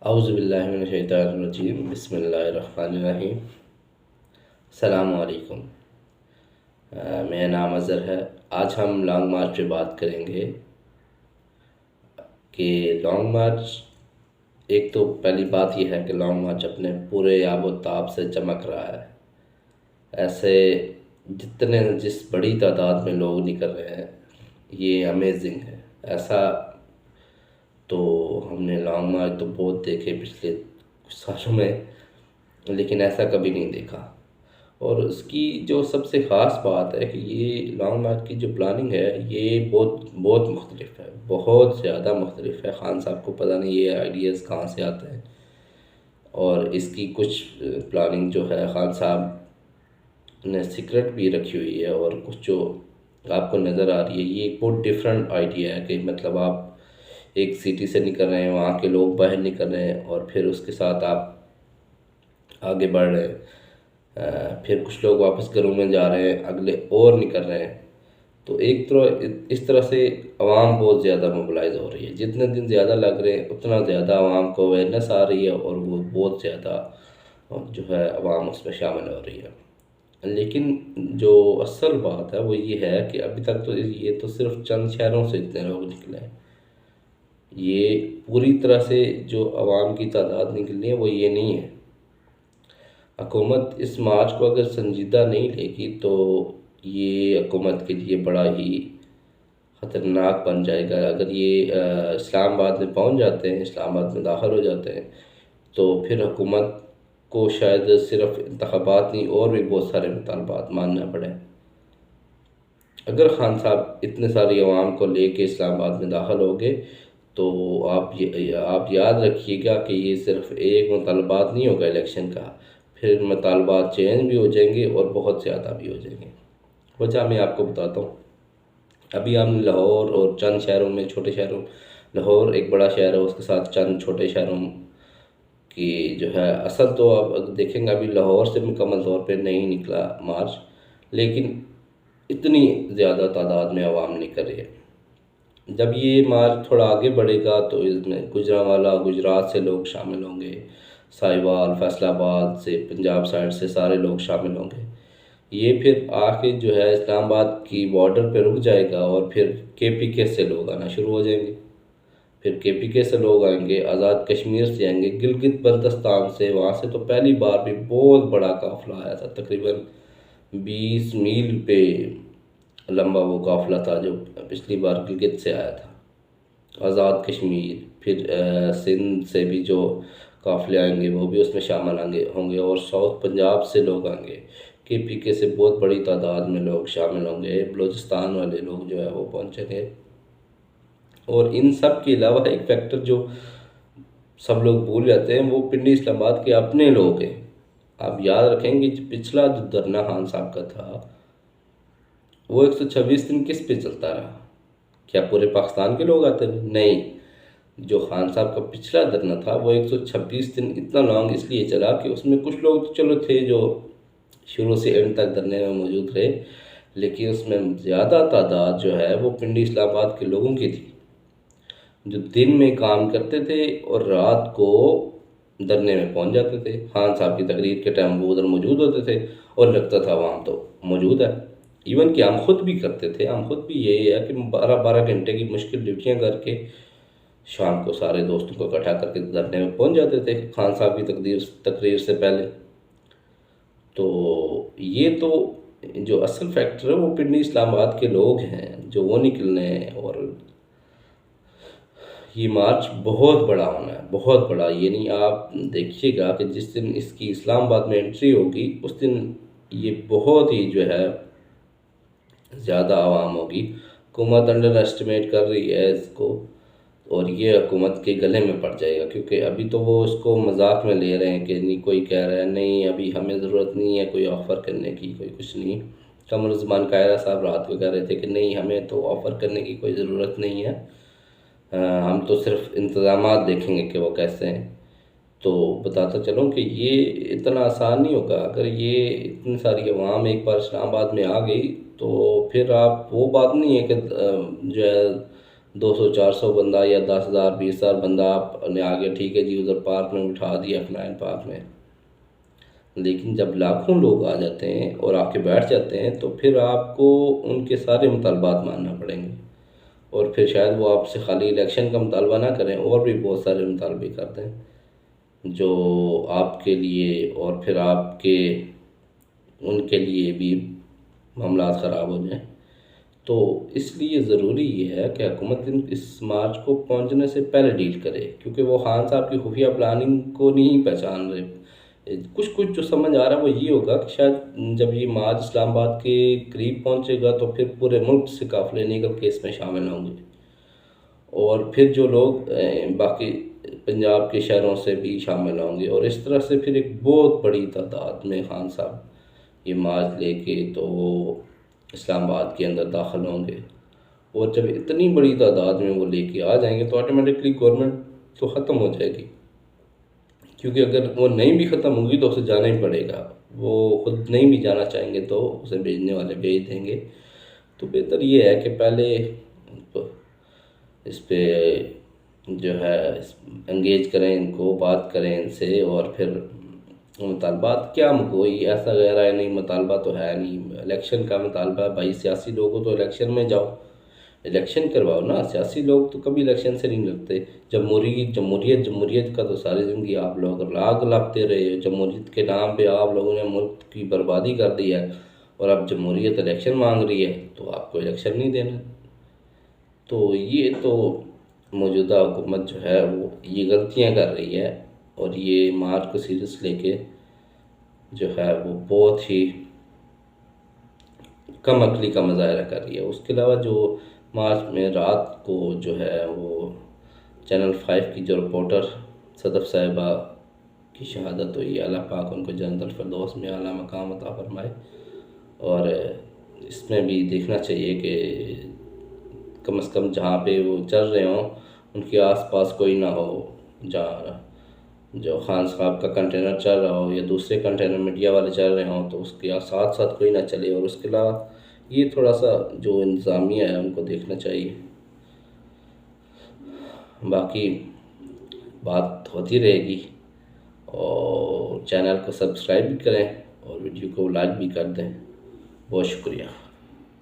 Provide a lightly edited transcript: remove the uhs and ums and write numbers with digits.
औज़ुबिल्लाहिमिनश्शैतानिर्रजीम बिस्मिल्लाहिर्रहमानिर्रहीम। अस्सलामु अलैकुम। मेरा नाम अज़हर है। आज हम लॉन्ग मार्च पे बात करेंगे कि लॉन्ग मार्च, एक तो पहली बात यह है कि लॉन्ग मार्च अपने पूरे आबो ताब से चमक रहा है। ऐसे जिस बड़ी तादाद में लोग निकल रहे हैं, ये अमेजिंग है। ऐसा तो हमने लॉन्ग मार्च तो बहुत देखे पिछले कुछ सालों में, लेकिन ऐसा कभी नहीं देखा। और उसकी जो सबसे ख़ास बात है कि ये लॉन्ग मार्च की जो प्लानिंग है, ये बहुत बहुत मुख्तलिफ है, बहुत ज़्यादा मुख्तलिफ है। खान साहब को पता नहीं ये आइडियाज़ कहाँ से आते हैं। और इसकी कुछ प्लानिंग जो है खान साहब ने सीक्रेट भी रखी हुई है, और कुछ जो आपको नज़र आ रही है ये एक बहुत डिफरेंट आइडिया है कि मतलब आप एक सिटी से निकल रहे हैं, वहाँ के लोग बाहर निकल रहे हैं और फिर उसके साथ आप आगे बढ़ रहे हैं। फिर कुछ लोग वापस घरों में जा रहे हैं, अगले और निकल रहे हैं। तो एक तरह इस तरह से आवाम बहुत ज़्यादा मोबिलाइज हो रही है। जितने दिन ज़्यादा लग रहे हैं उतना ज़्यादा आवाम को अवेयरनेस आ रही है, और वो बहुत ज़्यादा जो है आवाम उसमें शामिल हो रही है। लेकिन जो असल बात है वो ये है कि अभी तक तो ये तो सिर्फ चंद शहरों से इतने लोग निकले हैं। ये पूरी तरह से जो आवाम की तादाद निकलनी है वो ये नहीं है। हुकूमत इस मार्च को अगर संजीदा नहीं लेगी तो ये हुकूमत के लिए बड़ा ही ख़तरनाक बन जाएगा। अगर ये इस्लामाबाद में पहुंच जाते हैं, इस्लामाबाद में दाखिल हो जाते हैं, तो फिर हुकूमत को शायद सिर्फ इंतखाबात नहीं और भी बहुत सारे मुतालबात मानना पड़े। अगर खान साहब इतने सारी आवाम को लेके इस्लामाबाद में दाखिल हो गए तो आप याद रखिएगा कि ये सिर्फ एक मुतालबात नहीं होगा इलेक्शन का, फिर मुतालबात चेंज भी हो जाएंगे और बहुत ज़्यादा भी हो जाएंगे। वजह मैं आपको बताता हूँ। अभी हम लाहौर और चंद शहरों में, छोटे शहरों, लाहौर एक बड़ा शहर है, उसके साथ चंद छोटे शहरों की जो है, असल तो अब देखेंगे अभी लाहौर से मुकम्मल तौर पे नहीं निकला मार्च, लेकिन इतनी ज़्यादा तादाद में आवाम निकल रही है। जब ये मार्च थोड़ा आगे बढ़ेगा तो इसमें गुजरांवाला, गुजरात से लोग शामिल होंगे, साहिवाल, फैसलाबाद से, पंजाब साइड से सारे लोग शामिल होंगे। ये फिर आके जो है इस्लामाबाद की बॉर्डर पे रुक जाएगा और फिर केपीके से लोग आना शुरू हो जाएंगे। फिर केपीके से लोग आएंगे, आज़ाद कश्मीर से आएंगे, गिलगित बल्तिस्तान से, वहाँ से तो पहली बार भी बहुत बड़ा काफ़िला आया था। तकरीबन 20 मील पे लंबा वो काफ़िला था जो पिछली बार गिलगित से आया था। आज़ाद कश्मीर, फिर सिंध से भी जो काफ़िले आएंगे वो भी उसमें शामिल होंगे, और साउथ पंजाब से लोग आएंगे। केपीके से बहुत बड़ी तादाद में लोग शामिल होंगे, बलूचिस्तान वाले लोग जो है वो पहुँचेंगे। और इन सब के अलावा एक फैक्टर जो सब लोग भूल जाते हैं, वो पिंडी इस्लामाबाद के अपने लोग हैं। आप याद रखेंगे जो पिछला जो धरना खान साहब का था, वो 126 दिन किस पे चलता रहा? क्या पूरे पाकिस्तान के लोग आते रहे? नहीं। जो खान साहब का पिछला धरना था वो 126 दिन इतना लॉन्ग इसलिए चला कि उसमें कुछ लोग तो चलो थे जो शुरू से एंड तक धरने में मौजूद रहे, लेकिन उसमें ज़्यादा तादाद जो है वो पिंडी इस्लामाबाद के लोगों की थी, जो दिन में काम करते थे और रात को धरने में पहुंच जाते थे। खान साहब की तकरीर के टाइम वो उधर मौजूद होते थे और लगता था वहाँ तो मौजूद है। इवन कि हम खुद भी करते थे, हम खुद भी यही है कि 12-12 घंटे की मुश्किल ड्यूटियाँ करके शाम को सारे दोस्तों को इकट्ठा करके धरने में पहुंच जाते थे खान साहब की तकरीर से पहले। तो ये तो जो असल फैक्टर है वो पिंडी इस्लामाबाद के लोग हैं जो वो निकलने हैं। और ये मार्च बहुत बड़ा होना है, बहुत बड़ा। ये नहीं, आप देखिएगा कि जिस दिन इसकी इस्लामाबाद में एंट्री होगी उस दिन ये बहुत ही जो है ज़्यादा आवाम होगी। हुकूमत अंडर एस्टिमेट कर रही है इसको, और ये हुकूमत के गले में पड़ जाएगा, क्योंकि अभी तो वो इसको मजाक में ले रहे हैं कि नहीं, कोई कह रहा है नहीं अभी हमें ज़रूरत नहीं है कोई ऑफ़र करने की, कोई कुछ नहीं। कमरुज़्ज़मान कायरा साहब रात को कह रहे थे कि नहीं हमें तो ऑफ़र करने की कोई ज़रूरत नहीं है, हम तो सिर्फ इंतज़ामात देखेंगे कि वो कैसे हैं। तो बताता चलूँ कि ये इतना आसान नहीं होगा। अगर ये इतनी सारी अवाम एक बार इस्लामाबाद में आ गई तो फिर आप, वो बात नहीं है कि जो है 200-400 बंदा या 10,000 20,000 बंदा आपने आगे, ठीक है जी, उधर पार्क में बिठा दिया, अपना पार्क में। लेकिन जब लाखों लोग आ जाते हैं और आके बैठ जाते हैं तो फिर आपको उनके सारे मुतालबात मानना पड़ेंगे, और फिर शायद वो आपसे खाली इलेक्शन का मुतालबा ना करें, और भी बहुत सारे मुतालबे कर दें जो आपके लिए और फिर आपके उनके लिए भी मामला ख़राब हो जाएं। तो इसलिए ज़रूरी ये है कि हुकूमत इस मार्च को पहुंचने से पहले डील करे, क्योंकि वो खान साहब की खुफिया प्लानिंग को नहीं पहचान रहे। कुछ कुछ जो समझ आ रहा है वो ये होगा कि शायद जब ये मार्च इस्लामाबाद के करीब पहुंचेगा तो फिर पूरे मुल्क से काफ़िले निकल के इसमें शामिल होंगे, और फिर जो लोग बाकी पंजाब के शहरों से भी शामिल होंगे, और इस तरह से फिर एक बहुत बड़ी तादाद में खान साहब ये मार्च लेके तो वो इस्लामाबाद के अंदर दाखिल होंगे। और जब इतनी बड़ी तादाद में वो लेके आ जाएंगे तो ऑटोमेटिकली गवर्नमेंट तो ख़त्म हो जाएगी, क्योंकि अगर वो नहीं भी ख़त्म होगी तो उसे जाना ही पड़ेगा। वो खुद नहीं भी जाना चाहेंगे तो उसे भेजने वाले भेज देंगे। तो बेहतर ये है कि पहले इस पे जो है एंगेज करें, इनको बात करें इनसे, और फिर मुतालबात क्या, कोई ऐसा गहरा है नहीं, मुतालबा तो है नहीं, इलेक्शन का मुतालबा है भाई। सियासी लोगों तो इलेक्शन में जाओ, इलेक्शन करवाओ ना। सियासी लोग तो कभी इलेक्शन से नहीं लड़ते। जमहूरियत जमहूरियत का तो सारी ज़िंदगी आप लोग लाग लापते रहे हो। जमहूरियत के नाम पे आप लोगों ने मुल्क की बर्बादी कर दी है, और अब जमहूरियत इलेक्शन मांग रही है तो आपको इलेक्शन नहीं देना। तो ये तो मौजूदा हुकूमत जो है वो ये गलतियां कर रही है, और ये मार्च को सीरियस लेके जो है वो बहुत ही कम अकली का मुजाहरा कर रही है। उसके अलावा जो मार्च में रात को जो है वो चैनल 5 की जो रिपोर्टर सदफ साहिबा की शहादत हुई, अल्लाह पाक उनको जन्नतुल फिरदौस में आला मकाम अता फरमाए। और इसमें भी देखना चाहिए कि कम से कम जहाँ पे वो चल रहे हों उनके आसपास कोई ना हो, जहाँ जो खान साहब का कंटेनर चल रहा हो या दूसरे कंटेनर मीडिया वाले चल रहे हों तो उसके साथ साथ कोई ना चले। और उसके अलावा ये थोड़ा सा जो इंतज़ामिया है उनको देखना चाहिए। बाकी बात होती रहेगी, और चैनल को सब्सक्राइब भी करें और वीडियो को लाइक भी कर दें। बहुत शुक्रिया।